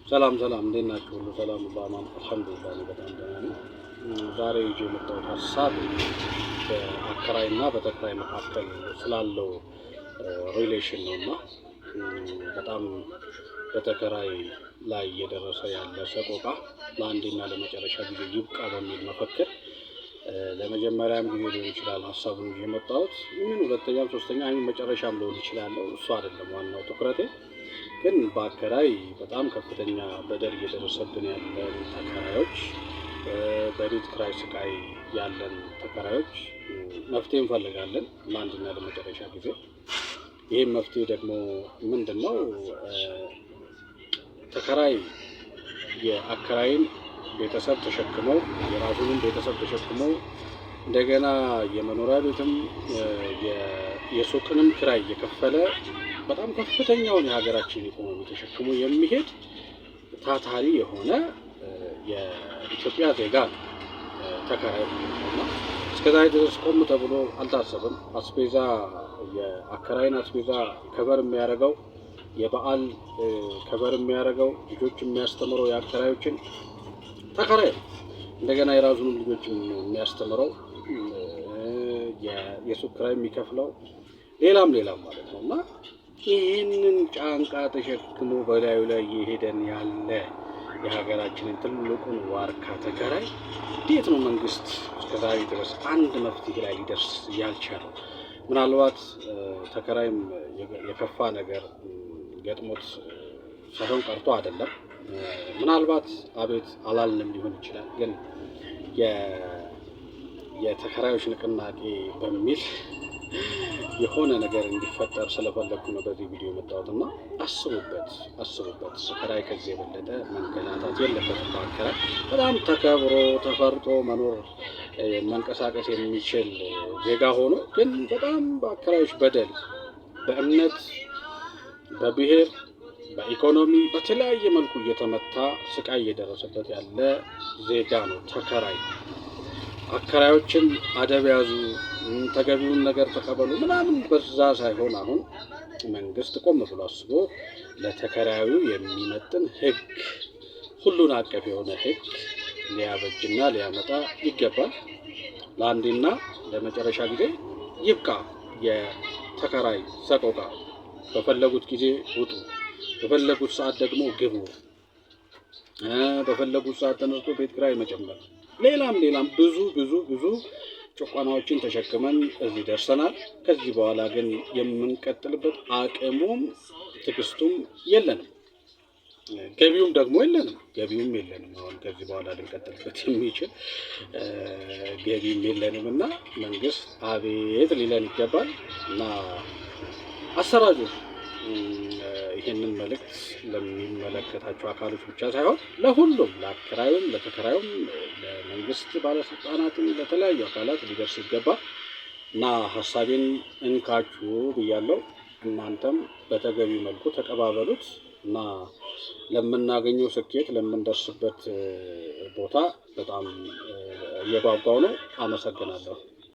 ሰላም እንዴት ናችሁ? ሁሉ ሰላም በአማን አልሐምዱሊላህ ነው። በጣም ደህና ነኝ። ዛሬ ይዤ የመጣሁት ሀሳብ በአከራይና በተከራይ መካከል ስላለው ሪሌሽን ነውና በጣም በተከራይ ላይ እየደረሰ ያለ ሰቆቃ ለአንዴና ለመጨረሻ ጊዜ ይብቃ በሚል መፈክር ለመጀመሪያም ጊዜ ሊሆን ይችላል ሀሳቡን ይዤ የመጣሁት። ሁለተኛም ሶስተኛም መጨረሻም ሊሆን ይችላል። እሱ አይደለም ዋናው ትኩረቴ። ግን በአከራይ በጣም ከፍተኛ በደል እየደረሰብን ያለን ተከራዮች፣ በቤት ኪራይ ስቃይ ያለን ተከራዮች መፍትሄ እንፈልጋለን ለአንድና ለመጨረሻ ጊዜ። ይህም መፍትሄ ደግሞ ምንድነው? ተከራይ የአከራይን ቤተሰብ ተሸክመው የራሱንም ቤተሰብ ተሸክመው እንደገና የመኖሪያ ቤትም የሱቅንም ኪራይ እየከፈለ በጣም ከፍተኛውን የሀገራችን ኢኮኖሚ ተሸክሞ የሚሄድ ታታሪ የሆነ የኢትዮጵያ ዜጋ ነው ተከራይ ነውና እስከዛሬ ድረስ ቆም ተብሎ አልታሰበም። አስቤዛ የአከራይን አስቤዛ ከበር የሚያደርገው የበዓል ከበር የሚያደርገው ልጆች የሚያስተምረው የአከራዮችን ተከራይ ነው። እንደገና የራሱንም ልጆች የሚያስተምረው የሱቅ ኪራይ የሚከፍለው ሌላም ማለት ነውና ይህንን ጫንቃ ተሸክሞ በላዩ ላይ እየሄደን ያለ የሀገራችንን ትልቁን ዋርካ ተከራይ እንዴት ነው መንግስት እስከዛሬ ድረስ አንድ መፍትሄ ላይ ሊደርስ ያልቻለው? ምናልባት ተከራይም የከፋ ነገር ገጥሞት ሳይሆን ቀርቶ አይደለም። ምናልባት አቤት አላልንም ሊሆን ይችላል። ግን የተከራዮች ንቅናቄ በሚል የሆነ ነገር እንዲፈጠር ስለፈለኩ ነው በዚህ ቪዲዮ የመጣሁትና አስቡበት። ተከራይ ከዚህ የበለጠ መንገላታት የለበትም። በአከራይ በጣም ተከብሮ ተፈርጦ መኖር መንቀሳቀስ የሚችል ዜጋ ሆኖ ግን በጣም በአከራዮች በደል በእምነት በብሔር በኢኮኖሚ በተለያየ መልኩ እየተመታ ስቃይ እየደረሰበት ያለ ዜጋ ነው ተከራይ። አከራዮችን አደብ ያዙ፣ ተገቢውን ነገር ተቀበሉ ምናምን በዛ ሳይሆን አሁን መንግስት ቆም ብሎ አስቦ ለተከራዩ የሚመጥን ህግ፣ ሁሉን አቀፍ የሆነ ህግ ሊያበጅና ሊያመጣ ይገባል። ለአንዴና ለመጨረሻ ጊዜ ይብቃ የተከራይ ሰቆቃ። በፈለጉት ጊዜ ውጡ፣ በፈለጉት ሰዓት ደግሞ ግቡ፣ በፈለጉት ሰዓት ተነስቶ ቤት ኪራይ መጨመር፣ ሌላም ብዙ ጭቆናዎችን ተሸክመን እዚህ ደርሰናል። ከዚህ በኋላ ግን የምንቀጥልበት አቅሙም ትዕግስቱም የለንም፣ ገቢውም ደግሞ የለንም። አሁን ከዚህ በኋላ ልንቀጥልበት የሚችል ገቢም የለንም እና መንግስት አቤት ሊለን ይገባል እና አሰራጁ ይሄንን መልእክት ለሚመለከታቸው አካሎች ብቻ ሳይሆን ለሁሉም፣ ለአከራዩም፣ ለተከራዩም፣ ለመንግስት ባለስልጣናትም፣ ለተለያዩ አካላት ሊደርስ ይገባል እና ሀሳቤን እንካችሁ ብያለሁ። እናንተም በተገቢ መልኩ ተቀባበሉት እና ለምናገኘው ስኬት ለምንደርስበት ቦታ በጣም እየጓጓው ነው። አመሰግናለሁ።